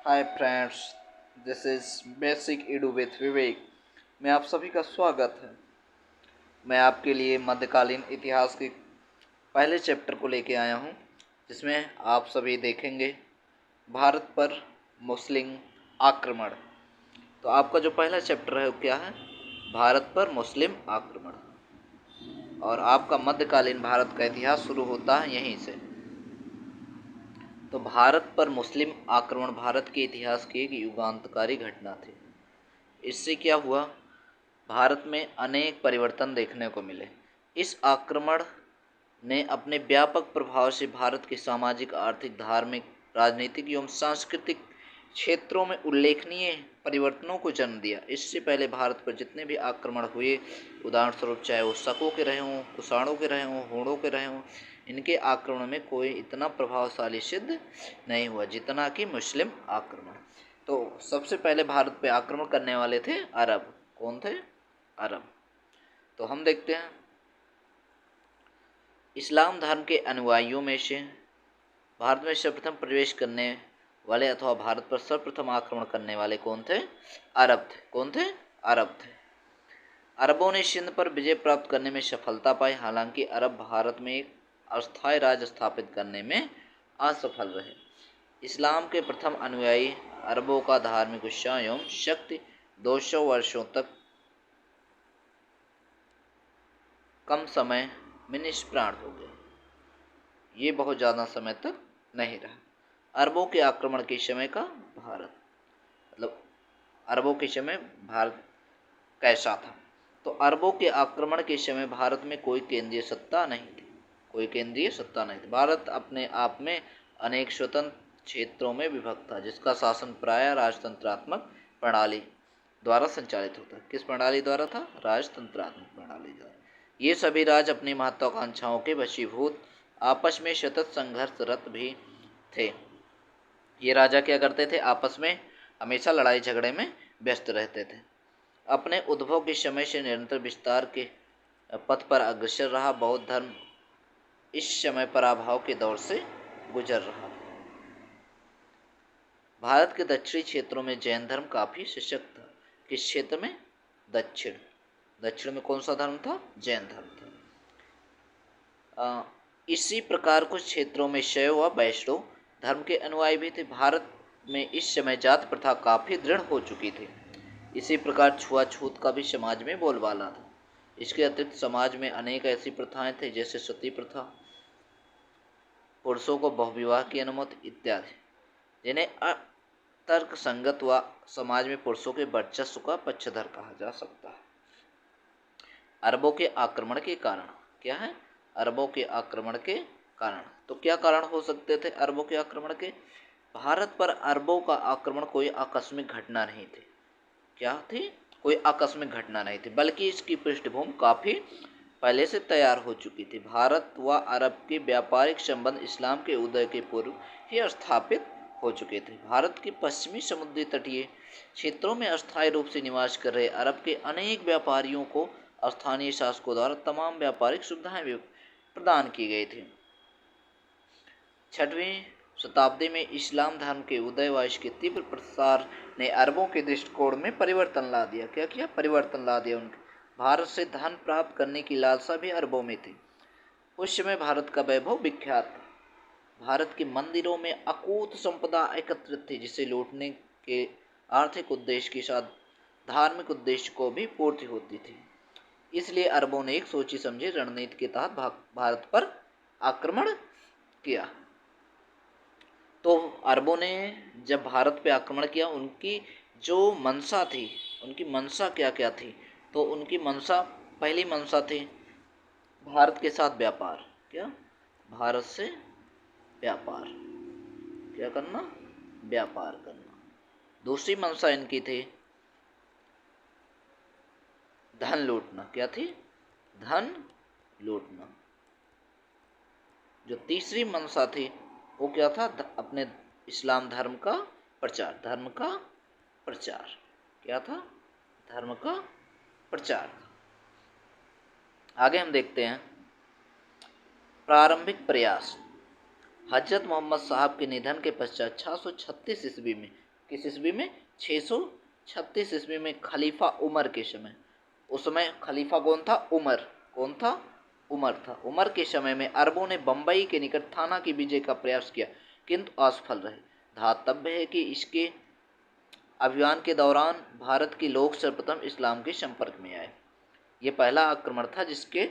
Hi friends, this is basic edu with Vivek में आप सभी का स्वागत है। मैं आपके लिए मध्यकालीन इतिहास के पहले चैप्टर को लेके आया हूँ, जिसमें आप सभी देखेंगे भारत पर मुस्लिम आक्रमण। तो आपका जो पहला चैप्टर है वो क्या है? भारत पर मुस्लिम आक्रमण। और आपका मध्यकालीन भारत का इतिहास शुरू होता है यहीं से। तो भारत पर मुस्लिम आक्रमण भारत के इतिहास की एक युगांतकारी घटना थी। इससे क्या हुआ? भारत में अनेक परिवर्तन देखने को मिले। इस आक्रमण ने अपने व्यापक प्रभाव से भारत के सामाजिक, आर्थिक, धार्मिक, राजनीतिक एवं सांस्कृतिक क्षेत्रों में उल्लेखनीय परिवर्तनों को जन्म दिया। इससे पहले भारत पर जितने भी आक्रमण हुए, उदाहरण स्वरूप चाहे वो शकों के रहे हों, कुषाणों के रहे हों, होड़ों के रहे हों, इनके आक्रमण में कोई इतना प्रभावशाली सिद्ध नहीं हुआ जितना कि मुस्लिम आक्रमण। तो सबसे पहले भारत पे आक्रमण करने वाले थे अरब। कौन थे? अरब। तो हम देखते हैं, इस्लाम धर्म के अनुयायियों में से भारत में सर्वप्रथम प्रवेश करने वाले अथवा भारत पर सर्वप्रथम आक्रमण करने वाले कौन थे? अरब थे। कौन थे? अरब थे। अरबों ने सिंध पर विजय प्राप्त करने में सफलता पाई। हालांकि अरब भारत में एक अस्थायी राज्य स्थापित करने में असफल रहे। इस्लाम के प्रथम अनुयायी अरबों का धार्मिक उत्साह एवं शक्ति 200 वर्षों तक कम समय में निष्प्राण हो गए। ये बहुत ज़्यादा समय तक नहीं रहा। अरबों के आक्रमण के समय का भारत, मतलब अरबों के समय भारत कैसा था? तो अरबों के आक्रमण के समय भारत में कोई केंद्रीय सत्ता नहीं थी। कोई केंद्रीय सत्ता नहीं थी। भारत अपने आप में अनेक स्वतंत्र क्षेत्रों में विभक्त था, जिसका शासन प्रायः राजतंत्रात्मक प्रणाली द्वारा संचालित होता। किस प्रणाली द्वारा था? राजतंत्रात्मक प्रणाली द्वारा। ये सभी राज्य अपनी महत्वाकांक्षाओं के वशीभूत आपस में सतत संघर्षरत भी थे। ये राजा क्या करते थे? आपस में हमेशा लड़ाई झगड़े में व्यस्त रहते थे। अपने उद्भव के समय से निरंतर विस्तार के पथ पर अग्रसर रहा बौद्ध धर्म इस समय पराभव के दौर से गुजर रहा। भारत के दक्षिणी क्षेत्रों में जैन धर्म काफी सशक्त था। किस क्षेत्र में? दक्षिण में कौन सा धर्म था? जैन धर्म था। इसी प्रकार कुछ क्षेत्रों में शैव व वैष्णव धर्म के अनुयायी भी थे। भारत में इस समय जाति प्रथा काफी दृढ़ हो चुकी थी। इसी प्रकार छुआछूत का भी समाज में बोलबाला था। इसके अतिरिक्त समाज में अनेक ऐसी प्रथाएं थी, जैसे सती प्रथा, पुरुषों को बहुविवाह की अनुमति इत्यादि, जिन्हें अतर्क संगत व समाज में पुरुषों के वर्चस्व का पक्षधर कहा जा सकता है। अरबों के आक्रमण के कारण क्या है? अरबों के आक्रमण के कारण। तो क्या कारण हो सकते थे अरबों के आक्रमण के? भारत पर अरबों का आक्रमण कोई आकस्मिक घटना नहीं थी। क्या थी? कोई आकस्मिक घटना नहीं थी, बल्कि इसकी पृष्ठभूमि काफी पहले से तैयार हो चुकी थी। भारत व अरब के व्यापारिक संबंध इस्लाम के उदय के पूर्व ही स्थापित हो चुके थे। भारत के पश्चिमी समुद्री तटीय क्षेत्रों में अस्थायी रूप से निवास कर रहे अरब के अनेक व्यापारियों को स्थानीय शासकों द्वारा तमाम व्यापारिक सुविधाएं प्रदान की गई थी। 6वीं शताब्दी में इस्लाम धर्म के उदय व इसके तीव्र प्रसार ने अरबों के दृष्टिकोण में परिवर्तन ला दिया। क्या किया? परिवर्तन ला दिया। उनके भारत से धन प्राप्त करने की लालसा भी अरबों में थी। उस समय भारत का वैभव विख्यात था। भारत के मंदिरों में अकूत संपदा एकत्रित थी, जिसे लूटने के आर्थिक उद्देश्य के साथ धार्मिक उद्देश्य को भी पूर्ति होती थी। इसलिए अरबों ने एक सोची समझी रणनीति के तहत भारत पर आक्रमण किया। तो अरबों ने जब भारत पे आक्रमण किया, उनकी जो मंशा थी, उनकी मंशा क्या क्या थी? तो उनकी मंशा, पहली मंशा थी भारत के साथ व्यापार। क्या? भारत से व्यापार। क्या करना? व्यापार करना। दूसरी मंशा इनकी थी धन लूटना। क्या थी? धन लूटना। जो तीसरी मंशा थी वो क्या था? अपने इस्लाम धर्म का प्रचार। धर्म का प्रचार। क्या था? धर्म का प्रचार। आगे हम देखते हैं प्रारंभिक प्रयास। हजरत मोहम्मद साहब के निधन के पश्चात 636 ईस्वी में किस ईस्वी में? 636 ईस्वी में खलीफा उमर के समय। उस समय खलीफा कौन था? उमर। कौन था? उमर था। उमर के समय में अरबों ने बंबई के निकट थाना की विजय का प्रयास किया, किंतु असफल रहे। धातव्य है कि इसके अभियान के दौरान भारत के लोग सर्वप्रथम इस्लाम के संपर्क में आए। ये पहला आक्रमण था जिसके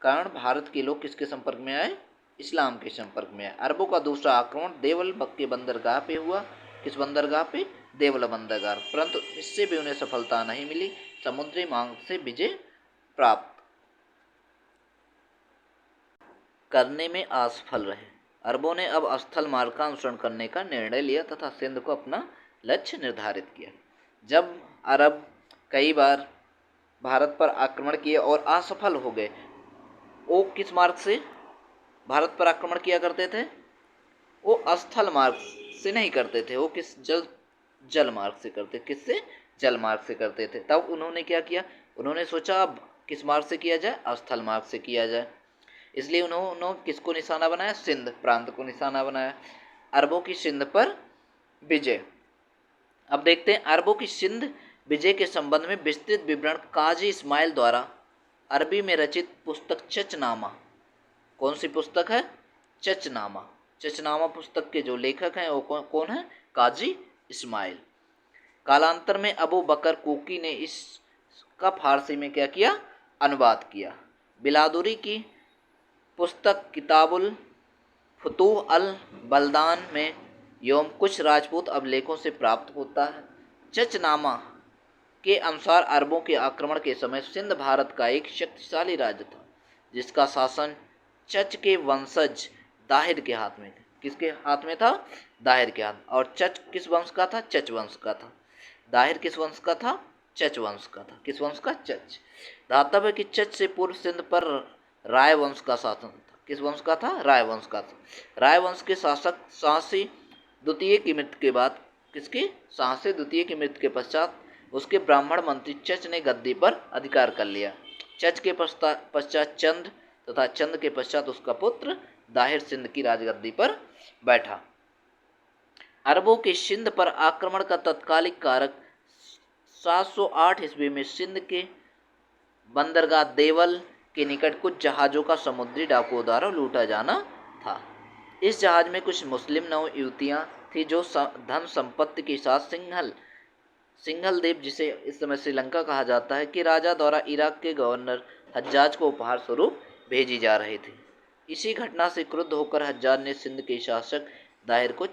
कारण भारत के लोग किसके संपर्क में आए? इस्लाम के संपर्क में आए। अरबों का दूसरा आक्रमण देवल के बंदरगाह पे हुआ। किस बंदरगाह पे? देवल बंदरगाह। परंतु इससे भी उन्हें सफलता नहीं मिली, समुद्री मार्ग से विजय प्राप्त करने में असफल रहे। अरबों ने अब स्थल मार्ग का अनुसरण करने का निर्णय लिया तथा सिंध को अपना लक्ष्य निर्धारित किया। जब अरब कई बार भारत पर आक्रमण किए और असफल हो गए, वो किस मार्ग से भारत पर आक्रमण किया करते थे? वो स्थल मार्ग से नहीं करते थे, वो किस जल मार्ग से करते। किससे? जल मार्ग से करते थे। तब उन्होंने क्या किया? उन्होंने सोचा अब किस मार्ग से किया जाए? स्थल मार्ग से किया जाए। इसलिए उन्होंने किसको निशाना बनाया? सिंध प्रांत को निशाना बनाया। अरबों की सिंध पर विजय। अब देखते हैं अरबों की सिंध विजय के संबंध में विस्तृत विवरण काजी इस्माइल द्वारा अरबी में रचित पुस्तक चचनामा। कौन सी पुस्तक है? चचनामा। चचनामा पुस्तक के जो लेखक हैं वो कौन है? काजी इस्माइल। कालांतर में अबू बकर कोकी ने इसका फारसी में क्या किया? अनुवाद किया। बिलादुरी की पुस्तक किताबुल फतूह अल बलदान में यौम कुछ राजपूत अभिलेखों से प्राप्त होता है। चचनामा के अनुसार अरबों के आक्रमण के समय सिंध भारत का एक शक्तिशाली राज्य था, जिसका शासन चच के वंशज दाहिर के हाथ में थे। किसके हाथ में था? दाहिर के हाथ। और चच किस वंश का था? चच वंश का था। दाहिर किस वंश का था? चच वंश का था। किस वंश का? चच। धातव्य कि चच से पूर्व सिंध पर राय वंश का शासन था। किस वंश का था? राय वंश का था। राय वंश के शासक शाहसी द्वितीय की मृत्यु के बाद, किसके? शाहसी द्वितीय की मृत्यु के पश्चात उसके ब्राह्मण मंत्री चच ने गद्दी पर अधिकार कर लिया। चच के पश्चात चंद तथा चंद के पश्चात उसका पुत्र दाहिर सिंध की राजगद्दी पर बैठा। अरबों के सिंध पर आक्रमण का तत्कालिक कारक 708 ईस्वी में सिंध के बंदरगाह देवल के निकट कुछ जहाज़ों का समुद्री डाकुओं द्वारा लूटा जाना था। इस जहाज में कुछ मुस्लिम नौ युवतियाँ थी जो धन संपत्ति के साथ सिंघल द्वीप, जिसे इस समय श्रीलंका कहा जाता है, कि राजा द्वारा इराक के गवर्नर हज्जाज को उपहार स्वरूप भेजी जा रही थी। इसी घटना से क्रुद्ध होकर हज्जाज ने सिंध के शासक दाहिर को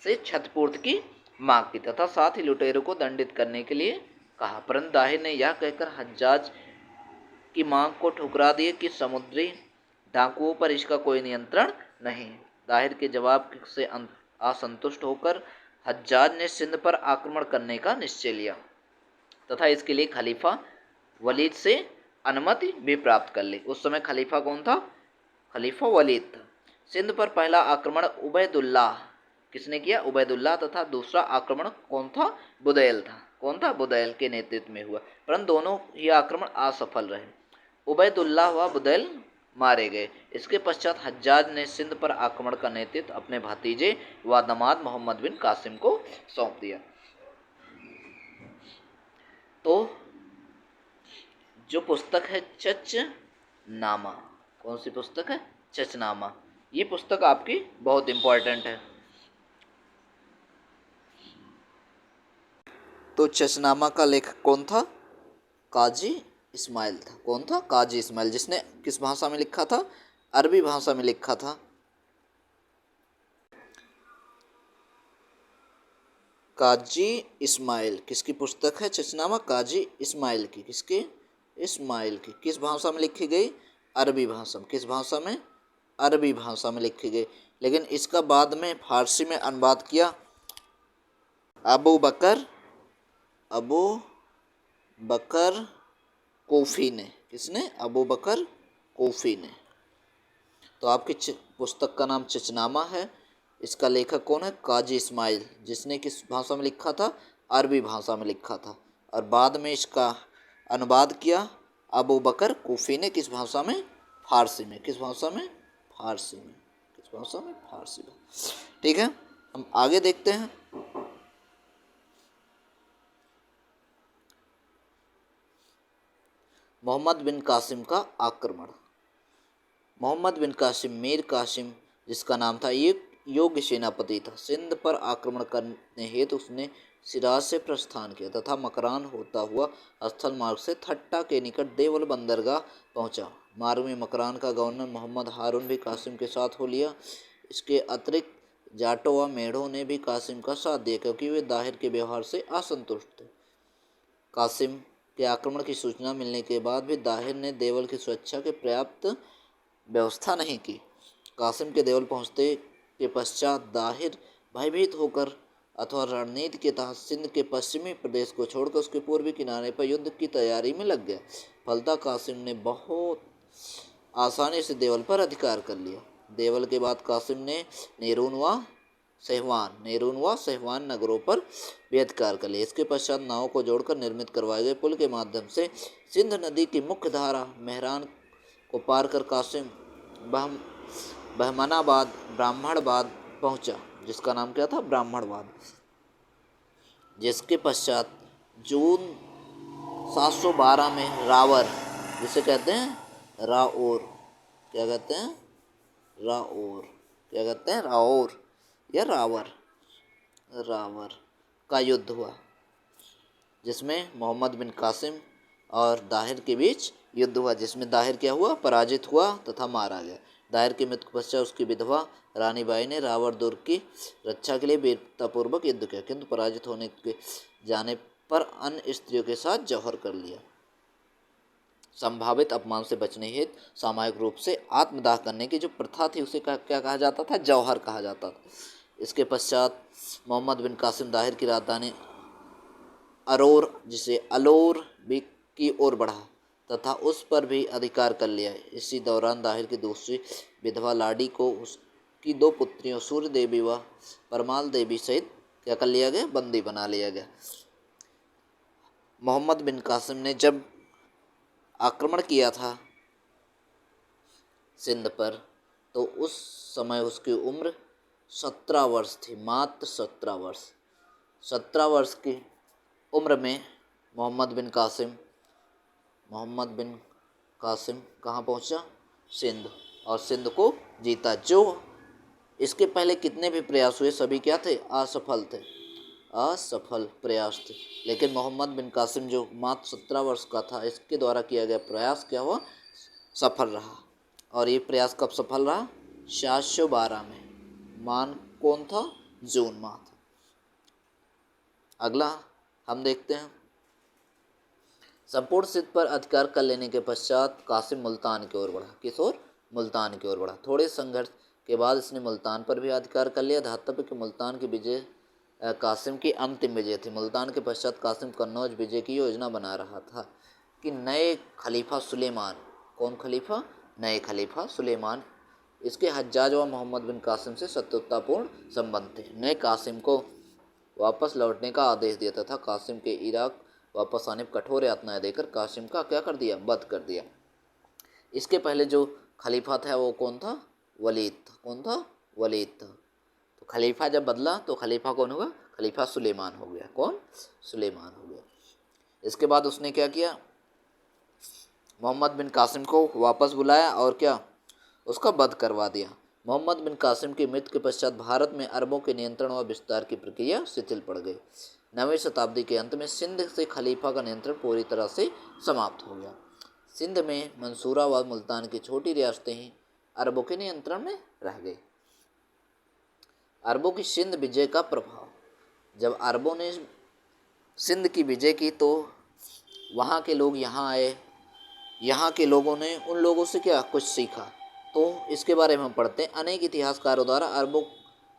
से क्षतिपूर्ति की मांग की तथा साथ ही लुटेरों को दंडित करने के लिए कहा, परंतु दाहिर ने यह कहकर हज्जाज की मांग को ठुकरा दिए कि समुद्री डाकुओं पर इसका कोई नियंत्रण नहीं। दाहिर के जवाब से असंतुष्ट होकर हज्जाज ने सिंध पर आक्रमण करने का निश्चय लिया तथा इसके लिए खलीफा वलीद से अनुमति भी प्राप्त कर ली। उस समय खलीफा कौन था? खलीफा वलीद था। सिंध पर पहला आक्रमण उबैदुल्लाह किसने किया? उबैदुल्लाह। तथा दूसरा आक्रमण कौन था? बुदैल था। कौन था? बुदैल के नेतृत्व में हुआ, परंतु दोनों ही आक्रमण असफल रहे। उबैदुल्लाह व बुदैल मारे गए। इसके पश्चात हज्जाज ने सिंध पर आक्रमण का नेतृत्व अपने भतीजे व दामाद मोहम्मद बिन कासिम को सौंप दिया। तो जो पुस्तक है चचनामा, कौन सी पुस्तक है? चचनामा। ये पुस्तक आपकी बहुत इंपॉर्टेंट है। तो चचनामा का लेखक कौन था? काजी इस्माइल था। कौन था? काजी इस्माइल, जिसने किस भाषा में लिखा था? अरबी भाषा में लिखा था। काजी इस्माइल किसकी पुस्तक है? चचनामा काजी इस्माइल की। किसकी? इस्माइल की। किस भाषा में लिखी गई? अरबी भाषा में। किस भाषा में? अरबी भाषा में लिखी गई। लेकिन इसका बाद में फारसी में अनुवाद किया अबू बकर कोफी ने। किसने? अबू बकर कोफी ने। तो आपकी पुस्तक का नाम चचनामा है। इसका लेखक कौन है? काजी इस्माइल, जिसने किस भाषा में लिखा था? अरबी भाषा में लिखा था। और बाद में इसका अनुवाद किया अबू बकर कोफी ने। किस भाषा में? फारसी में। किस भाषा में? फारसी में। किस भाषा में? फारसी में। ठीक है, हम आगे देखते हैं। मोहम्मद बिन कासिम का आक्रमण। मोहम्मद बिन कासिम मीर कासिम, जिसका नाम था, एक योग्य सेनापति था। सिंध पर आक्रमण करने हेतु उसने सिराज से प्रस्थान किया तथा मकरान होता हुआ स्थल मार्ग से थट्टा के निकट देवल बंदरगाह पहुंचा। मार्ग में मकरान का गवर्नर मोहम्मद हारून भी कासिम के साथ हो लिया। इसके अतिरिक्त जाटों व मेढ़ों ने भी कासिम का साथ दिया, क्योंकि वे दाहिर के व्यवहार से असंतुष्ट थे। कासिम के आक्रमण की सूचना मिलने के बाद भी दाहिर ने देवल की सुरक्षा के पर्याप्त व्यवस्था नहीं की। कासिम के देवल पहुंचते के पश्चात दाहिर भयभीत होकर अथवा रणनीति के तहत सिंध के पश्चिमी प्रदेश को छोड़कर उसके पूर्वी किनारे पर युद्ध की तैयारी में लग गया। फलतः कासिम ने बहुत आसानी से देवल पर अधिकार कर लिया। देवल के बाद कासिम ने नेरून व सेहवान नगरों पर भी अधिकार कर लिया। इसके पश्चात नावों को जोड़कर निर्मित करवाए गए पुल के माध्यम से सिंध नदी की मुख्य धारा मेहरान को पार कर कासिम बहमनाबाद ब्राह्मणबाद पहुंचा, जिसका नाम क्या था, ब्राह्मणबाद। जिसके पश्चात जून 712 में रावर, जिसे कहते हैं राओर, क्या कहते हैं, राओर, क्या कहते हैं, राओर या रावर का युद्ध हुआ, जिसमें मोहम्मद बिन कासिम और दाहिर के बीच युद्ध हुआ, जिसमें दाहिर क्या हुआ, पराजित हुआ तथा मारा गया। दाहिर की मृत्यु के पश्चात उसकी विधवा रानी बाई ने रावण दुर्ग की रक्षा के लिए वीरतापूर्वक युद्ध किया, किंतु पराजित होने के जाने पर अन्य स्त्रियों के साथ जौहर कर लिया। संभावित अपमान से बचने हेतु सामूहिक रूप से आत्मदाह करने की जो प्रथा थी उसे क्या कहा जाता था, जौहर कहा जाता था। इसके पश्चात मोहम्मद बिन कासिम दाहिर की राजधानी अरोर, जिसे अलोर भी की ओर बढ़ा तथा उस पर भी अधिकार कर लिया। इसी दौरान दाहिर की दूसरी विधवा लाडी को उसकी दो पुत्रियों सूर्य देवी व परमाल देवी सहित क्या कर लिया गया, बंदी बना लिया गया। मोहम्मद बिन कासिम ने जब आक्रमण किया था सिंध पर, तो उस समय उसकी उम्र 17 वर्ष थी, मात्र 17 वर्ष। 17 वर्ष की उम्र में मोहम्मद बिन कासिम कहाँ पहुँचा, सिंध, और सिंध को जीता। जो इसके पहले कितने भी प्रयास हुए सभी क्या थे, असफल प्रयास थे। लेकिन मोहम्मद बिन कासिम जो मात्र 17 वर्ष का था, इसके द्वारा किया गया प्रयास क्या हुआ, सफल रहा। और ये प्रयास कब सफल रहा, 712 में। मान कौन था, जून माह था। अगला हम देखते हैं, संपूर्ण सिंध पर अधिकार कर लेने के पश्चात कासिम मुल्तान की ओर बढ़ा। किस ओर, मुल्तान की ओर बढ़ा। थोड़े संघर्ष के बाद इसने मुल्तान पर भी अधिकार कर लिया। धातव्य की मुल्तान की विजय कासिम की अंतिम विजय थी। मुल्तान के पश्चात कासिम कन्नौज विजय की योजना बना रहा था कि नए खलीफा सुलेमान, कौन खलीफा, नए खलीफा सुलेमान, इसके हज्जाज व मोहम्मद बिन कासिम से शत्रुतापूर्ण संबंध थे, ने कासिम को वापस लौटने का आदेश दिया तथा कासिम के इराक वापस आने पर कठोर यातनाएं देकर कासिम का क्या कर दिया, वध कर दिया। इसके पहले जो खलीफा था वो कौन था, वलीद था। कौन था, वलीद था। तो खलीफा जब बदला तो खलीफा कौन हुआ, खलीफा सुलेमान हो गया। कौन, सुलेमान हो गया। इसके बाद उसने क्या किया, मोहम्मद बिन कासिम को वापस बुलाया और क्या, उसका वध करवा दिया। मोहम्मद बिन कासिम की मृत्यु के पश्चात भारत में अरबों के नियंत्रण व विस्तार की प्रक्रिया शिथिल पड़ गई। 9वीं शताब्दी के अंत में सिंध से खलीफा का नियंत्रण पूरी तरह से समाप्त हो गया। सिंध में मंसूरा व मुल्तान की छोटी रियासतें ही अरबों के नियंत्रण में रह गई। अरबों की सिंध विजय का प्रभाव, जब अरबों ने सिंध की विजय की तो वहाँ के लोग यहाँ आए, यहाँ के लोगों ने उन लोगों से क्या कुछ सीखा। तो इसके बारे में हम पढ़ते हैं। अनेक इतिहासकारों द्वारा अरबों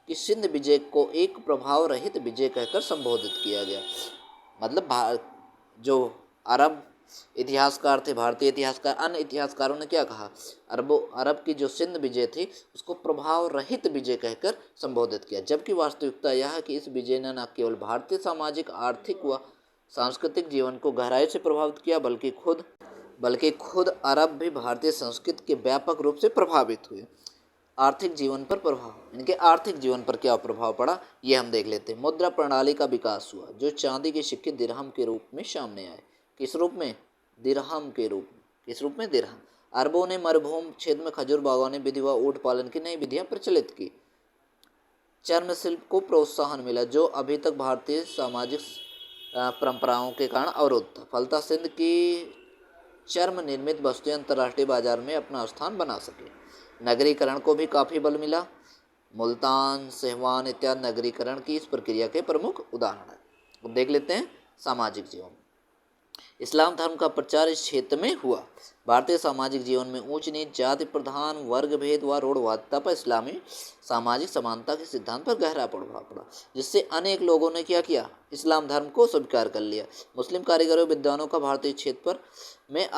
की सिंध विजय को एक प्रभाव रहित विजय कहकर संबोधित किया गया। मतलब जो अरब इतिहासकार थे, भारतीय इतिहासकार, अन्य इतिहासकारों ने क्या कहा, अरब की जो सिंध विजय थी उसको प्रभाव रहित विजय कहकर संबोधित किया। जबकि वास्तविकता यह है कि इस विजय ने न केवल भारतीय सामाजिक, आर्थिक व सांस्कृतिक जीवन को गहराई से प्रभावित किया, बल्कि खुद अरब भी भारतीय संस्कृति के व्यापक रूप से प्रभावित हुए। आर्थिक जीवन पर प्रभाव, इनके आर्थिक जीवन पर क्या प्रभाव पड़ा, ये हम देख लेते हैं। मुद्रा प्रणाली का विकास हुआ, जो चांदी के सिक्के दिरहम के रूप में सामने आए। किस रूप में, दिरहम के रूप में। किस रूप में? दिरहम। अरबों ने मरुभूमि क्षेत्र में खजूर बागवानी विधि व ऊंट पालन की नई विधियां प्रचलित की। चर्म शिल्प को प्रोत्साहन मिला जो अभी तक भारतीय सामाजिक परंपराओं के कारण अवरुद्ध था। फलतः सिंध की चर्म निर्मित वस्तुएं अंतर्राष्ट्रीय बाजार में अपना स्थान बना सके। नगरीकरण को भी काफी बल मिला। मुल्तान, सिहवान इत्यादि नगरीकरण की इस प्रक्रिया के प्रमुख उदाहरण है। अब देख लेते हैं सामाजिक जीवन। इस्लाम धर्म का प्रचार इस क्षेत्र में हुआ। भारतीय सामाजिक जीवन में ऊंच नीच, जाति प्रधान, वर्ग भेद व रूढ़वादिता पर इस्लामी सामाजिक समानता के सिद्धांत पर गहरा प्रभाव पड़ा, जिससे अनेक लोगों ने क्या किया? इस्लाम धर्म को स्वीकार कर लिया। मुस्लिम कारीगरों विद्वानों का भारतीय क्षेत्र पर में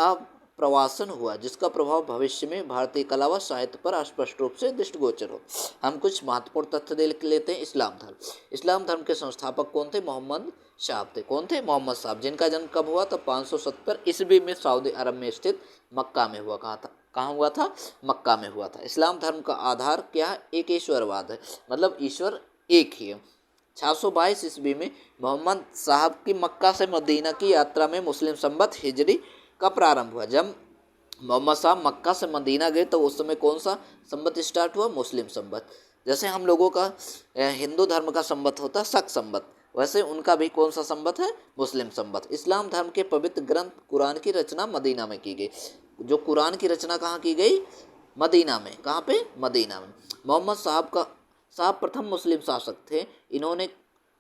प्रवासन हुआ, जिसका प्रभाव भविष्य में भारतीय कला व साहित्य पर स्पष्ट रूप से दृष्टिगोचर हो। हम कुछ महत्वपूर्ण तथ्य देख लेते हैं। इस्लाम धर्म के संस्थापक कौन थे? मोहम्मद साहब थे। कौन थे? मोहम्मद साहब, जिनका जन्म कब हुआ था? 570 ईस्वी में सऊदी अरब में स्थित मक्का में हुआ। कहाँ हुआ था? मक्का में हुआ था। इस्लाम धर्म का आधार क्या है? एक ईश्वरवाद है, मतलब ईश्वर एक ही है। 622 ईस्वी में मोहम्मद साहब की मक्का से मदीना की यात्रा में मुस्लिम संवत हिजरी का प्रारंभ हुआ। जब मोहम्मद साहब मक्का से मदीना गए तो उस समय कौन सा संवत स्टार्ट हुआ? मुस्लिम संवत। जैसे हम लोगों का हिंदू धर्म का संवत होता है शक संवत, वैसे उनका भी कौन सा संवत है? मुस्लिम संवत। इस्लाम धर्म के पवित्र ग्रंथ कुरान की रचना मदीना में की गई। जो कुरान की रचना कहाँ की गई? मदीना में। कहाँ पे? मदीना में। मोहम्मद साहब प्रथम मुस्लिम शासक थे। इन्होंने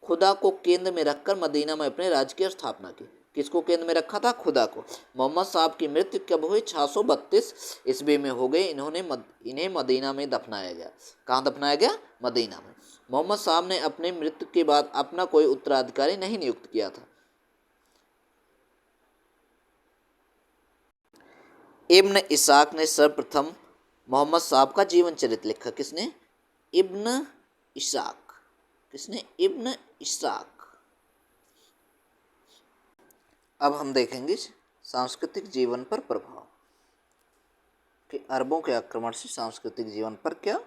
खुदा को केंद्र में रखकर मदीना में अपने राज्य की स्थापना की। किसको केंद्र में रखा था? खुदा को। मोहम्मद साहब की मृत्यु कब हुई? 632 ईस्वी में हो गई। इन्हें मदीना में दफनाया गया। कहाँ दफनाया गया? मदीना में। मोहम्मद साहब ने अपने मृत्यु के बाद अपना कोई उत्तराधिकारी नहीं नियुक्त किया था। इब्न इसाक ने सर्वप्रथम मोहम्मद साहब का जीवन चरित्र लिखा। किसने? इब्न इसाक। किसने? इब्न इसाक। अब हम देखेंगे सांस्कृतिक जीवन पर प्रभाव कि अरबों के आक्रमण से सांस्कृतिक जीवन पर क्या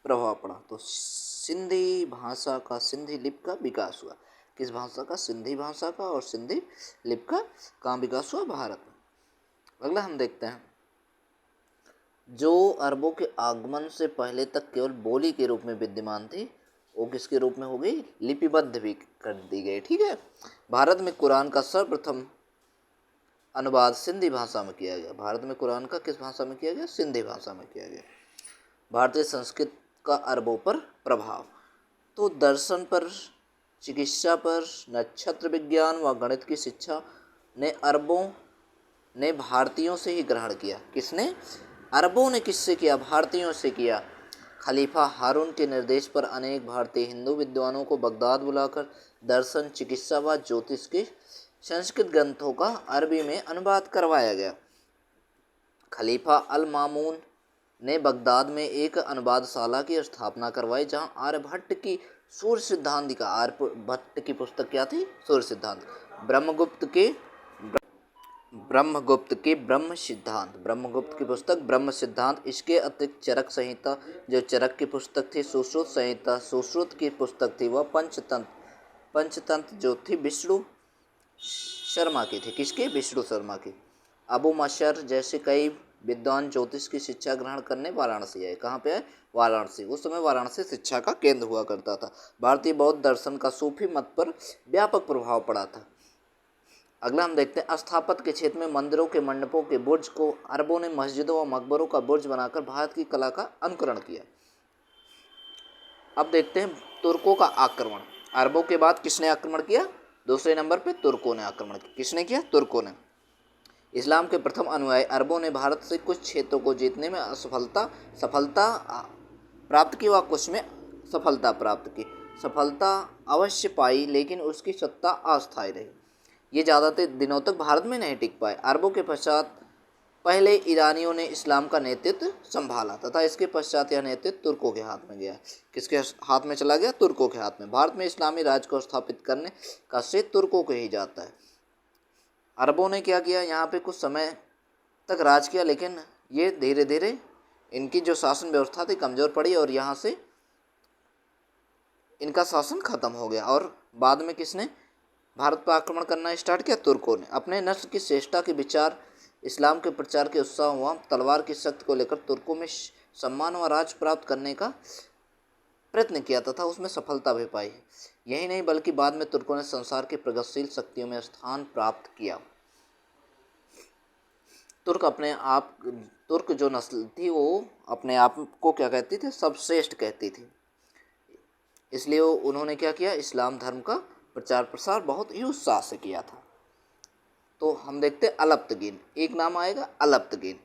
प्रभाव पड़ा। तो सिंधी भाषा का, सिंधी लिपि का विकास हुआ। किस भाषा का? सिंधी भाषा का। और सिंधी लिपि का कहाँ विकास हुआ? भारत में। अगला हम देखते हैं, जो अरबों के आगमन से पहले तक केवल बोली के रूप में विद्यमान थी, वो किसके रूप में हो गई? लिपिबद्ध भी कर दी गई। ठीक है। भारत में कुरान का सर्वप्रथम अनुवाद सिंधी भाषा में किया गया। भारत में कुरान का किस भाषा में किया गया? सिंधी भाषा में किया गया। भारतीय संस्कृत का अरबों पर प्रभाव, तो दर्शन पर, चिकित्सा पर, नक्षत्र विज्ञान व गणित की शिक्षा ने अरबों ने भारतीयों से ही ग्रहण किया। किसने? अरबों ने किससे किया? भारतीयों से किया। खलीफा हारून के निर्देश पर अनेक भारतीय हिंदू विद्वानों को बगदाद बुलाकर दर्शन, चिकित्सा व ज्योतिष के संस्कृत ग्रंथों का अरबी में अनुवाद करवाया गया। खलीफा अल मामून ने बगदाद में एक अनुवादशाला की स्थापना करवाई, जहां आर्यभट्ट की सूर्य सिद्धांत का, आर्यभट्ट की पुस्तक क्या थी? सूर्य सिद्धांत। ब्रह्मगुप्त की पुस्तक ब्रह्म सिद्धांत। इसके अतिरिक्त चरक संहिता, जो चरक की पुस्तक थी, सुश्रुत संहिता, सुश्रुत की पुस्तक थी, वह पंचतंत्र जो थी विष्णु शर्मा की थी। किसके? विष्णु शर्मा की। अबू मशर जैसे कई विद्वान ज्योतिष की शिक्षा ग्रहण करने वाराणसी आए। कहाँ पे आए? वाराणसी। उस समय वाराणसी शिक्षा का केंद्र हुआ करता था। भारतीय बौद्ध दर्शन का सूफी मत पर व्यापक प्रभाव पड़ा था। अगला हम देखते हैं, स्थापत्य के क्षेत्र में मंदिरों के मंडपों के बुर्ज को अरबों ने मस्जिदों व मकबरों का बुर्ज बनाकर भारत की कला का अनुकरण किया। अब देखते हैं तुर्कों का आक्रमण। अरबों के बाद किसने आक्रमण किया? दूसरे नंबर पे तुर्कों ने आक्रमण किया। किसने किया? तुर्कों ने। इस्लाम के प्रथम अनुयायी अरबों ने भारत से कुछ क्षेत्रों को जीतने में सफलता प्राप्त की व कुछ में सफलता अवश्य पाई, लेकिन उसकी सत्ता अस्थायी रही। ये ज़्यादा दिनों तक भारत में नहीं टिक पाए। अरबों के पश्चात पहले ईरानियों ने इस्लाम का नेतृत्व संभाला तथा इसके पश्चात यह नेतृत्व तुर्कों के हाथ में गया। किसके हाथ में चला गया? तुर्कों के हाथ में। भारत में इस्लामी राज्य को स्थापित करने का श्रेय तुर्कों को ही जाता है। अरबों ने क्या किया? यहाँ पे कुछ समय तक राज किया, लेकिन ये धीरे धीरे इनकी जो शासन व्यवस्था थी कमज़ोर पड़ी और यहाँ से इनका शासन खत्म हो गया। और बाद में किसने भारत पर आक्रमण करना स्टार्ट किया? तुर्कों ने। अपने नस्ल की श्रेष्ठता के विचार इस्लाम के प्रचार के उत्साह हुआ। तलवार की शक्ति को लेकर तुर्कों में सम्मान व राज प्राप्त करने का प्रयत्न किया तथा उसमें सफलता भी पाई। यही नहीं बल्कि बाद में तुर्कों ने संसार की प्रगतिशील शक्तियों में स्थान प्राप्त किया। तुर्क जो नस्ल थी वो अपने आप को क्या कहती थी, सर्वश्रेष्ठ कहती थी। इसलिए उन्होंने क्या किया, इस्लाम धर्म का प्रचार प्रसार बहुत ही उत्साह से किया था। तो हम देखते हैं अलप्तगीन, एक नाम आएगा अलप्तगीन।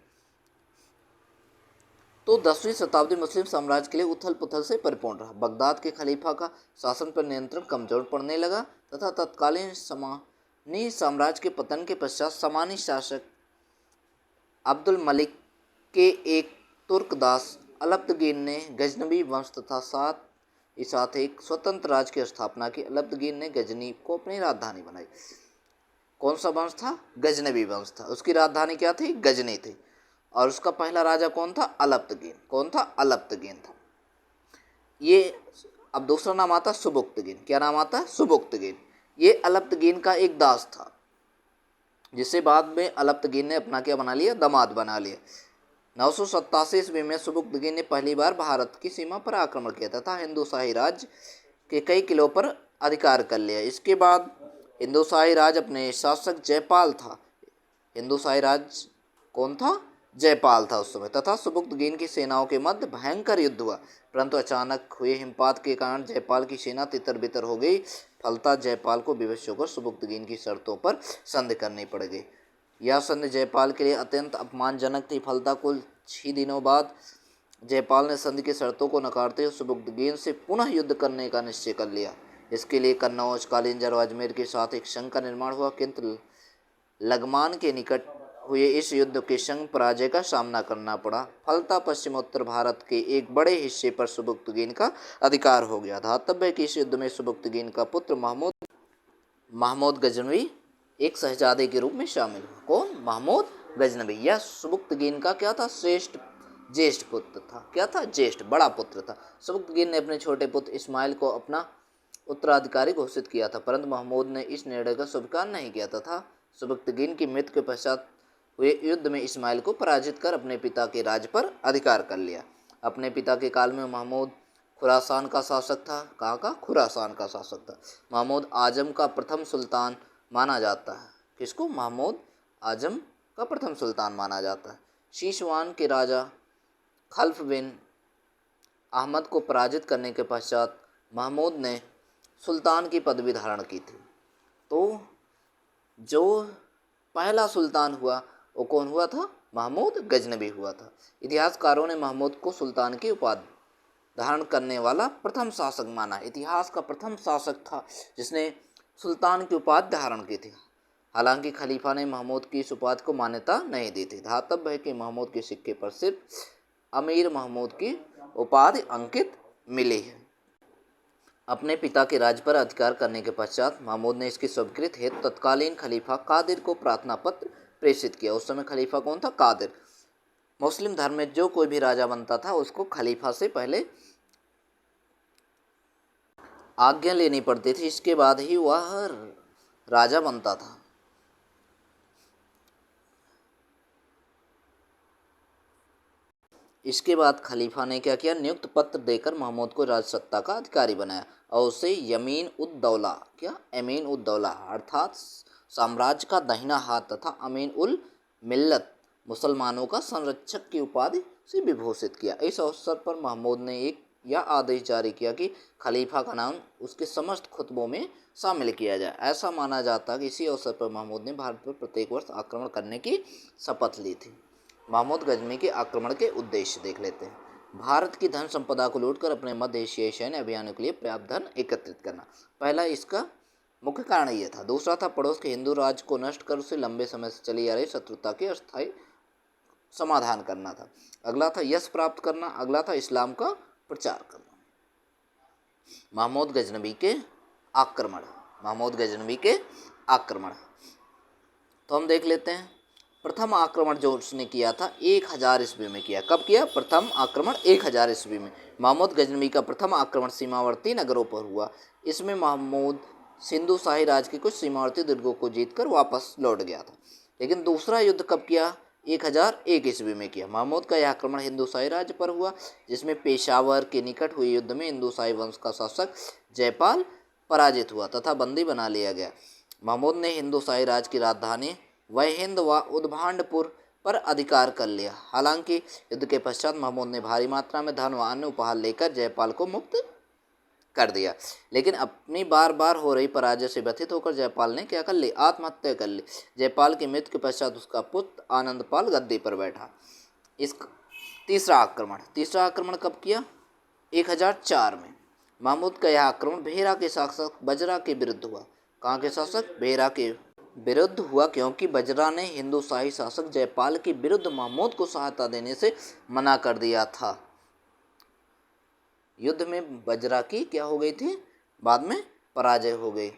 तो 10वीं शताब्दी मुस्लिम साम्राज्य के लिए उथल पुथल से परिपूर्ण रहा। बगदाद के खलीफा का शासन पर नियंत्रण कमजोर पड़ने लगा तथा तत्कालीन समानी साम्राज्य के पतन के पश्चात समानी शासक अब्दुल मलिक के एक तुर्क दास अलप्तगीन ने गजनवी वंश तथा साथ एक स्वतंत्र राज्य की स्थापना की। अलप्तगीन ने गजनी को अपनी राजधानी बनाई। कौन सा वंश था? गजनवी वंश था। उसकी राजधानी क्या थी? गजनी थी। और उसका पहला राजा कौन था? अलप्तगीन। कौन था? अलप्तगीन था। ये अब दूसरा नाम आता सुबुक्तगीन। क्या नाम आता है? सुबुक्तगीन। ये अलप्तगीन का एक दास था जिसे बाद में अलप्तगीन ने अपना क्या बना लिया? दामाद बना लिया। 987 ईस्वी में सुबुक्तगीन ने पहली बार भारत की सीमा पर आक्रमण किया तथा हिंदू शाही राज्य के कई किलों पर अधिकार कर लिया। इसके बाद हिंदू शाही राज अपने शासक जयपाल था। हिंदू शाही राज कौन था? जयपाल था उस समय। तथा सुबुक्तगीन की सेनाओं के मध्य भयंकर युद्ध हुआ, परंतु अचानक हुए हिमपात के कारण जयपाल की सेना तितर बितर हो गई। फलतः जयपाल को विवश होकर सुबुक्तगीन की शर्तों पर संधि करनी पड़ गई। यह संधि जयपाल के लिए अत्यंत अपमानजनक थी। फलतः कुल 6 दिनों बाद जयपाल ने संधि की शर्तों को नकारते हुए सुबुक्तगीन से पुनः युद्ध करने का निश्चय कर लिया। इसके लिए कन्नौज, कालिंजर और अजमेर के साथ एक संघ का निर्माण हुआ, किंतु लगमान के निकट हुए इस युद्ध के संग पराजय का सामना करना पड़ा। फलतः पश्चिमोत्तर भारत के एक बड़े हिस्से पर सुबुक्तगीन का अधिकार हो गया। धातव्य है कि इस युद्ध में सुबुक्तगीन का पुत्र महमूद गजनवी एक शहजादे के रूप में शामिल हुआ। कौन? महमूद गजनवी। यह सुबुक्तगीन का क्या था? ज्येष्ठ पुत्र था। क्या था? ज्येष्ठ, बड़ा पुत्र था। सुबुक्तगीन ने अपने छोटे पुत्र इस्माइल को अपना उत्तराधिकारी घोषित किया था, परंतु महमूद ने इस निर्णय का स्वीकार नहीं किया तथा सुबुक्तगीन की मृत्यु के पश्चात हुए युद्ध में इस्माइल को पराजित कर अपने पिता के राज्य पर अधिकार कर लिया। अपने पिता के काल में महमूद खुरासान का शासक था। कहाँ का? खुरासान का शासक था। महमूद आजम का प्रथम सुल्तान माना जाता है। किसको? महमूद आजम का प्रथम सुल्तान माना जाता है। शीशवान के राजा खल्फ बिन अहमद को पराजित करने के पश्चात महमूद ने सुल्तान की पदवी धारण की थी। तो जो पहला सुल्तान हुआ वो कौन हुआ था? महमूद गजनवी हुआ था। इतिहासकारों ने महमूद को सुल्तान की उपाधि धारण करने वाला प्रथम शासक माना। इतिहास का प्रथम शासक था जिसने सुल्तान की उपाधि धारण की थी। हालांकि खलीफा ने महमूद की इस उपाधि को मान्यता नहीं दी थी। धातव्य है कि महमूद के सिक्के पर सिर्फ अमीर महमूद की उपाधि अंकित मिली है। अपने पिता के राज्य पर अधिकार करने के पश्चात महमूद ने इसकी स्वीकृति हेतु तत्कालीन खलीफा कादिर को प्रार्थना पत्र प्रेषित किया। उस समय खलीफा कौन था? कादिर। मुस्लिम धर्म में जो कोई भी राजा बनता था उसको खलीफा से पहले आज्ञा लेनी पड़ती थी, इसके बाद ही वह राजा बनता था। इसके बाद खलीफा ने क्या किया? नियुक्त पत्र देकर महमूद को राजसत्ता का अधिकारी बनाया और उसे यमीन उद दौला, क्या? अमीन उद दौला अर्थात साम्राज्य का दाहिना हाथ तथा अमीन उल मिल्लत मुसलमानों का संरक्षक की उपाधि से विभूषित किया। इस अवसर पर महमूद ने एक यह आदेश जारी किया कि खलीफा का नाम उसके समस्त खुतबों में शामिल किया जाए। ऐसा माना जाता है कि इसी अवसर पर महमूद ने भारत पर प्रत्येक वर्ष आक्रमण करने की शपथ ली थी। महमूद गजनी के आक्रमण के उद्देश्य देख लेते हैं। भारत की धन संपदा को लूटकर अपने मध्य एशियाई सैन्य अभियानों के लिए पर्याप्त धन एकत्रित करना। पहला इसका मुख्य कारण यह था। दूसरा था पड़ोस के हिंदू राज्य को नष्ट कर उसे लंबे समय से चली आ रही शत्रुता के अस्थायी समाधान करना था। अगला था यश प्राप्त करना। अगला था इस्लाम का प्रचार करना। महमूद गजनवी के आक्रमण। महमूद गजनवी के आक्रमण तो हम देख लेते हैं। प्रथम आक्रमण जो उसने किया था 1000 ईस्वी में किया। कब किया? प्रथम आक्रमण 1000 ईस्वी में। महमूद गजनवी का प्रथम आक्रमण सीमावर्ती नगरों पर हुआ। इसमें महमूद सिंधु शाही राज के कुछ सीमावर्ती दुर्गों को जीतकर वापस लौट गया था। लेकिन दूसरा युद्ध कब किया? 1001 ईस्वी में किया। महमूद का यह आक्रमण हिंदूशाही राज्य पर हुआ, जिसमें पेशावर के निकट हुए युद्ध में हिंदूशाही वंश का शासक जयपाल पराजित हुआ तथा बंदी बना लिया गया। महमूद ने हिंदूशाही राज्य की राजधानी वहिंद व उद्भांडपुर पर अधिकार कर लिया। हालांकि युद्ध के पश्चात महमूद ने भारी मात्रा में धन व अन्य उपहार लेकर जयपाल को मुक्त कर दिया, लेकिन अपनी बार बार हो रही पराजय से व्यथित होकर जयपाल ने क्या कर ली? आत्महत्या कर ली। जयपाल की मृत्यु के पश्चात उसका पुत्र आनंदपाल गद्दी पर बैठा। इस तीसरा आक्रमण कब किया? 1004 में। महमूद का यह आक्रमण भेरा के शासक बजरा के विरुद्ध हुआ। कहाँ के शासक? भेरा के विरुद्ध हुआ, क्योंकि बजरा ने हिंदूशाही शासक जयपाल के विरुद्ध महमूद को सहायता देने से मना कर दिया था। युद्ध में बजरा की क्या हो गई थी? बाद में पराजय हो गई।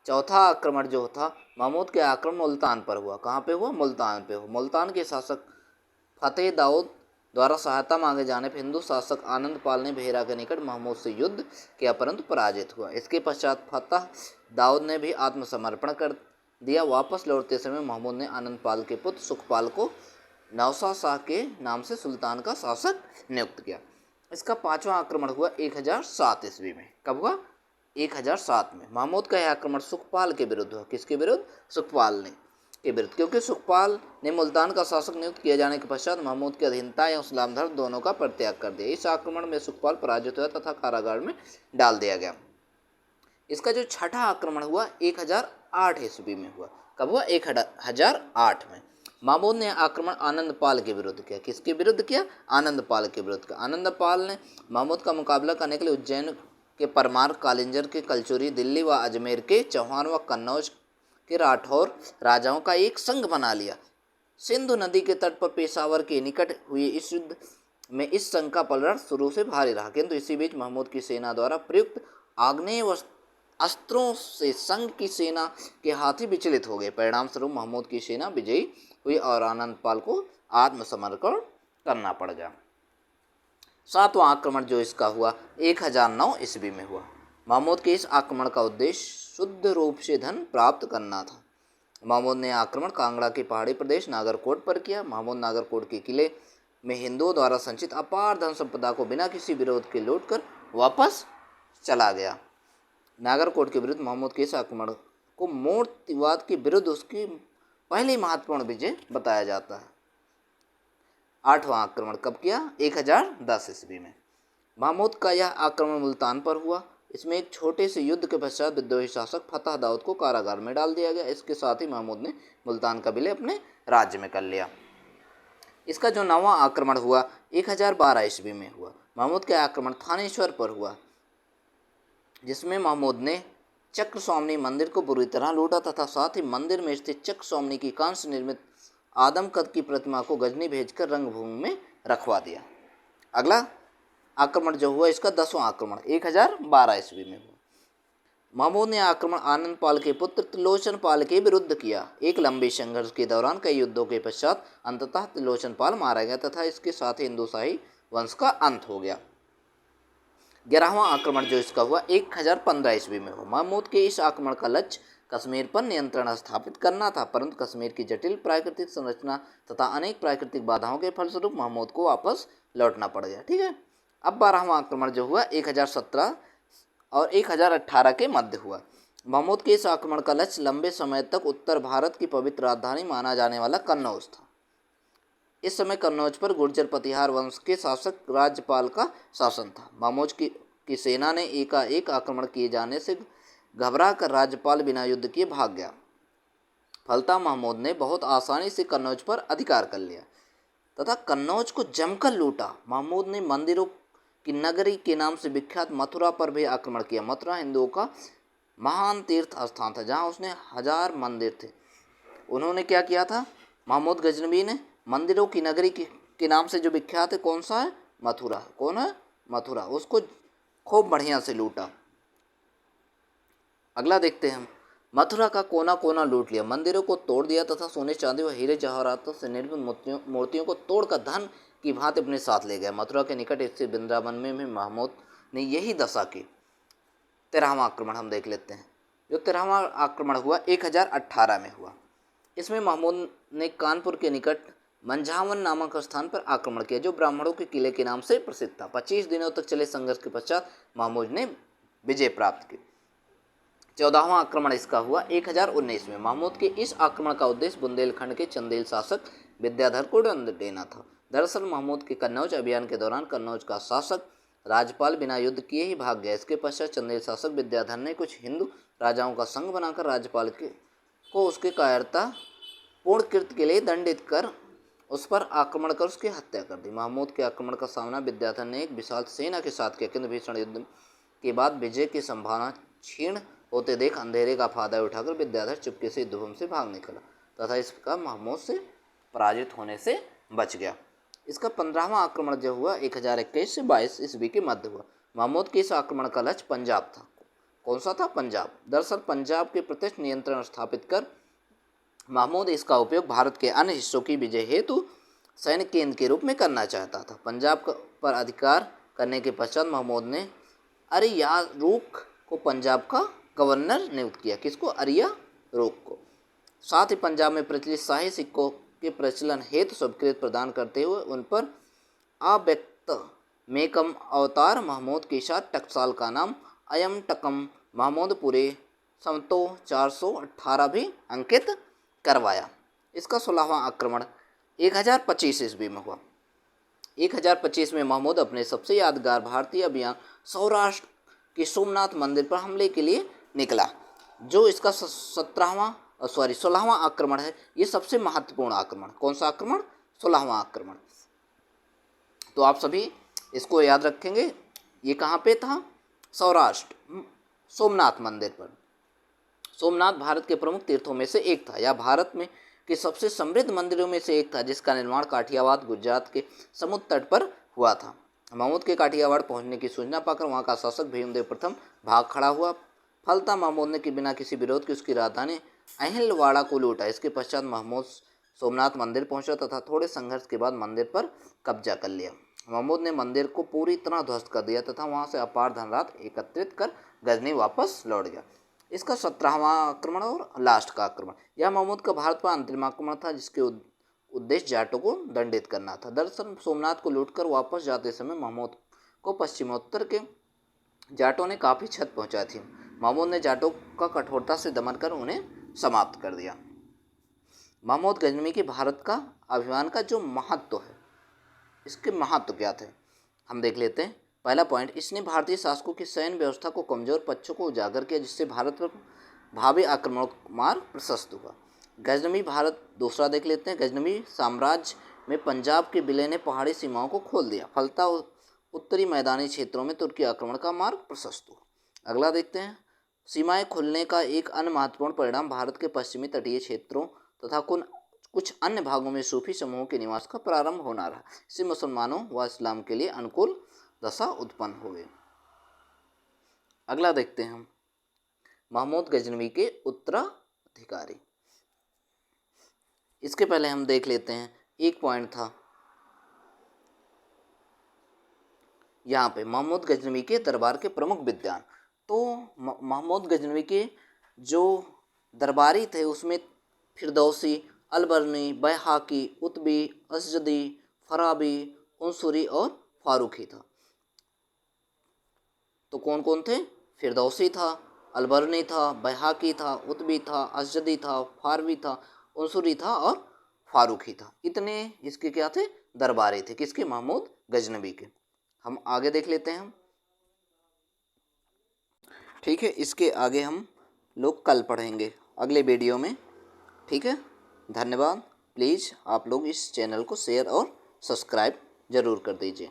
चौथा आक्रमण जो था महमूद के आक्रमण मुल्तान पर हुआ। कहाँ पे हुआ? मुल्तान पे हुआ। मुल्तान के शासक फतेह दाऊद द्वारा सहायता मांगे जाने पर हिंदू शासक आनंदपाल ने भेरा के निकट महमूद से युद्ध किया, परंतु पराजित हुआ। इसके पश्चात फतेह दाऊद ने भी आत्मसमर्पण कर दिया। वापस लौटते समय महमूद ने आनंदपाल के पुत्र सुखपाल को नौसा शाह के नाम से सुल्तान का शासक नियुक्त किया। इसका पांचवा आक्रमण हुआ 1007 ईस्वी में। कब हुआ? 1007 में। महमूद का यह आक्रमण सुखपाल के विरुद्ध हुआ। किसके विरुद्ध? सुखपाल ने के विरुद्ध, क्योंकि सुखपाल ने मुल्तान का शासक नियुक्त किए जाने के पश्चात महमूद की अधीनता या इस्लाम धर्म दोनों का परित्याग कर दिया। इस आक्रमण में सुखपाल पराजित हुआ तथा कारागार में डाल दिया गया। इसका जो छठा आक्रमण हुआ 1008 ईस्वी में हुआ। कब हुआ? 1008 में। महमूद ने आक्रमण आनंदपाल के विरुद्ध किया। किसके विरुद्ध किया? आनंदपाल के विरुद्ध किया। आनंदपाल ने महमूद का मुकाबला करने के लिए उज्जैन के परमार, कालिंजर के कलचुरी, दिल्ली व अजमेर के चौहान व कन्नौज के राठौर राजाओं का एक संघ बना लिया। सिंधु नदी के तट पर पेशावर के निकट हुए इस युद्ध में इस संघ का पलड़ा शुरू से भारी रहा, किंतु इसी बीच महमूद की सेना द्वारा प्रयुक्त आग्नेय अस्त्रों से संघ की सेना के हाथी विचलित हो गए। परिणाम स्वरूप महमूद की सेना विजयी हुई और आनंदपाल को आत्मसमर्पण करना पड़ गया। सातवां आक्रमण जो इसका हुआ 1009 ईस्वी में हुआ। महमूद के इस आक्रमण का उद्देश्य शुद्ध रूप से धन प्राप्त करना था। महमूद ने आक्रमण कांगड़ा के पहाड़ी प्रदेश नागरकोट पर किया। महमूद नागरकोट के किले में हिंदुओं द्वारा संचित अपार धन संपदा को बिना किसी विरोध के लूट कर वापस चला गया। नागरकोट के विरुद्ध महमूद के इस आक्रमण को मूर्तिवाद के विरुद्ध उसकी पहली महत्वपूर्ण विजय बताया जाता है। आठवां आक्रमण कब किया? 1010 ईस्वी में। महमूद का यह आक्रमण मुल्तान पर हुआ। इसमें एक छोटे से युद्ध के पश्चात विद्रोही शासक फतेह दाऊद को कारागार में डाल दिया गया। इसके साथ ही महमूद ने मुल्तान का विलय अपने राज्य में कर लिया। इसका जो नौवां आक्रमण हुआ 1012 ईस्वी में हुआ। महमूद का आक्रमण थानेश्वर पर हुआ, जिसमें महमूद ने चक्र स्वामिनी मंदिर को बुरी तरह लूटा तथा साथ ही मंदिर में स्थित चक्र स्वामिनी की कांस्य निर्मित आदमकद की प्रतिमा को गजनी भेजकर रंगभूमि में रखवा दिया। अगला आक्रमण जो हुआ इसका 10वां आक्रमण 1012 ईस्वी में हुआ। महमूद ने आक्रमण आनंदपाल के पुत्र त्रिलोचन पाल के विरुद्ध किया। एक लंबे संघर्ष के दौरान कई युद्धों के पश्चात अंततः त्रिलोचन पाल मारा गया तथा इसके साथ ही हिंदूशाही वंश का अंत हो गया। 11वां आक्रमण जो इसका हुआ 1015 ईस्वी में हुआ। महमूद के इस आक्रमण का लक्ष्य कश्मीर पर नियंत्रण स्थापित करना था, परंतु कश्मीर की जटिल प्राकृतिक संरचना तथा अनेक प्राकृतिक बाधाओं के फलस्वरूप महमूद को वापस लौटना पड़ गया। ठीक है। अब 12वां आक्रमण जो हुआ 1017 और 1018 के मध्य हुआ। महमूद के इस आक्रमण का लक्ष्य लंबे समय तक उत्तर भारत की पवित्र राजधानी माना जाने वाला कन्नौज था। इस समय कन्नौज पर गुर्जर प्रतिहार वंश के शासक राज्यपाल का शासन था। महमूद की सेना ने एकाएक आक्रमण किए जाने से घबरा कर राज्यपाल बिना युद्ध किए भाग गया। फलतः महमूद ने बहुत आसानी से कन्नौज पर अधिकार कर लिया तथा कन्नौज को जमकर लूटा। महमूद ने मंदिरों की नगरी के नाम से विख्यात मथुरा पर भी आक्रमण किया। मथुरा हिंदुओं का महान तीर्थ स्थान था, जहाँ उसने 1000 मंदिर थे। उन्होंने क्या किया था? महमूद गजनवी ने मंदिरों की नगरी के नाम से जो विख्यात है, कौन सा है? मथुरा। कौन है? मथुरा। उसको खूब बढ़िया से लूटा। अगला देखते हैं हम। मथुरा का कोना कोना लूट लिया, मंदिरों को तोड़ दिया तथा सोने चांदी व हीरे जवाहरातों से निर्मित मूर्तियों को तोड़कर धन की भांति अपने साथ ले गया। मथुरा के निकट स्थित वृंदावन में भी महमूद ने यही दशा की। 13वां आक्रमण हम देख लेते हैं। जो 13वां आक्रमण हुआ 1018 में हुआ। इसमें महमूद ने कानपुर के निकट मंझावन नामक स्थान पर आक्रमण किया, जो ब्राह्मणों के किले के नाम से प्रसिद्ध था। 25 दिनों तक चले संघर्ष के पश्चात महमूद ने विजय प्राप्त की। 14वां आक्रमण इसका हुआ 1019 में। महमूद के इस आक्रमण का उद्देश्य बुंदेलखंड के चंदेल शासक विद्याधर को दंड देना था। दरअसल महमूद के कन्नौज अभियान के दौरान कन्नौज का शासक राजपाल बिना युद्ध किए ही भाग गया। इसके पश्चात चंदेल शासक विद्याधर ने कुछ हिंदू राजाओं का संघ बनाकर राजपाल को उसके कायरता पूर्ण कृत्य के लिए दंडित कर उस पर आक्रमण कर उसकी हत्या कर दी। महमूद के आक्रमण का सामना विद्याधर ने एक विशाल सेना के साथ किया, किंतु भीषण युद्ध के बाद विजय की संभावना क्षीण होते देख अंधेरे का फायदा उठाकर विद्याधर चुपके से युद्धभूमि से भाग निकला तथा इसका महमूद से पराजित होने से बच गया। इसका 15वां आक्रमण जो हुआ 1021 से 22 ईस्वी के मध्य हुआ। महमूद के इस आक्रमण का लक्ष्य पंजाब था। कौन सा था? पंजाब। दरअसल पंजाब के प्रत्यक्ष नियंत्रण स्थापित कर महमूद इसका उपयोग भारत के अन्य हिस्सों की विजय हेतु सैन्य केंद्र के रूप में करना चाहता था। पंजाब पर अधिकार करने के पश्चात महमूद ने अरियारूक को पंजाब का गवर्नर नियुक्त किया। किसको? अरियारूक को। साथ ही पंजाब में प्रचलित शाही सिक्कों के प्रचलन हेतु स्वीकृति प्रदान करते हुए उन पर अव्यक्त मेकम अवतार महमूद के साथ टकसाल का नाम अयम टकम महमूदपुरे समतो 418 भी अंकित करवाया। इसका 16वां आक्रमण 1025 ईस्वी में हुआ। 1025 में महमूद अपने सबसे यादगार भारतीय अभियान सौराष्ट्र के सोमनाथ मंदिर पर हमले के लिए निकला, जो इसका 16वां आक्रमण है। ये सबसे महत्वपूर्ण आक्रमण। कौन सा आक्रमण? 16वां आक्रमण। तो आप सभी इसको याद रखेंगे। ये कहाँ पे था? सौराष्ट्र सोमनाथ मंदिर पर। सोमनाथ भारत के प्रमुख तीर्थों में से एक था। यह भारत में के सबसे समृद्ध मंदिरों में से एक था, जिसका निर्माण काठियावाड़ गुजरात के समुद्र तट पर हुआ था। महमूद के काठियावाड़ पहुंचने की सूचना पाकर वहां का शासक भीमदेव प्रथम भाग खड़ा हुआ। फलता महमूद ने कि बिना किसी विरोध के उसकी राजधानी अहिलवाड़ा को लूटा। इसके पश्चात महमूद सोमनाथ मंदिर पहुंचा तथा थोड़े संघर्ष के बाद मंदिर पर कब्जा कर लिया। महमूद ने मंदिर को पूरी तरह ध्वस्त कर दिया तथा वहां से अपार धनराशि एकत्रित कर गजनी वापस लौट गया। इसका 17वां आक्रमण और लास्ट का आक्रमण। यह महमूद का भारत पर अंतरिम आक्रमण था, जिसके उद्देश्य जाटों को दंडित करना था। दरअसल सोमनाथ को लूटकर वापस जाते समय महमूद को पश्चिमोत्तर के जाटों ने काफ़ी क्षति पहुंचाई थी। महमूद ने जाटों का कठोरता से दमन कर उन्हें समाप्त कर दिया। महमूद गजनवी के भारत का अभिमान का जो महत्व है, इसके महत्व क्या थे हम देख लेते हैं। पहला पॉइंट, इसने भारतीय शासकों की सैन्य व्यवस्था को कमजोर पक्षों को उजागर किया, जिससे भारत पर भावी आक्रमण मार्ग प्रशस्त हुआ। गजनवी भारत। दूसरा देख लेते हैं, गजनवी साम्राज्य में पंजाब के विलय ने पहाड़ी सीमाओं को खोल दिया। फलता उत्तरी मैदानी क्षेत्रों में तुर्की आक्रमण का मार्ग प्रशस्त हुआ। अगला देखते हैं, सीमाएं खुलने का एक अन्य महत्वपूर्ण परिणाम भारत के पश्चिमी तटीय क्षेत्रों तथा कुछ अन्य भागों में सूफी समूहों के निवास का प्रारंभ होना रहा। इससे मुसलमानों व इस्लाम के लिए अनुकूल दशा उत्पन्न हो गई। अगला देखते हैं हम, महमूद गजनवी के उत्तराधिकारी। इसके पहले हम देख लेते हैं, एक पॉइंट था यहाँ पे महमूद गजनवी के दरबार के प्रमुख विद्वान। तो महमूद गजनवी के जो दरबारी थे उसमें फिरदौसी, अलबरनी, बैहाकी, उतबी, असजदी, फराबी, उनसुरी और फारूकी था। तो कौन कौन थे? फिरदौसी था, अलबरनी था, बैहाकी था, उतबी था, असजदी था, फारवी था, उनसुरी था और फारूकी था। इतने इसके क्या थे? दरबारी थे। किसके? महमूद गजनवी के। हम आगे देख लेते हैं। ठीक है, इसके आगे हम लोग कल पढ़ेंगे अगले वीडियो में। ठीक है, धन्यवाद। प्लीज़ आप लोग इस चैनल को शेयर और सब्सक्राइब ज़रूर कर दीजिए।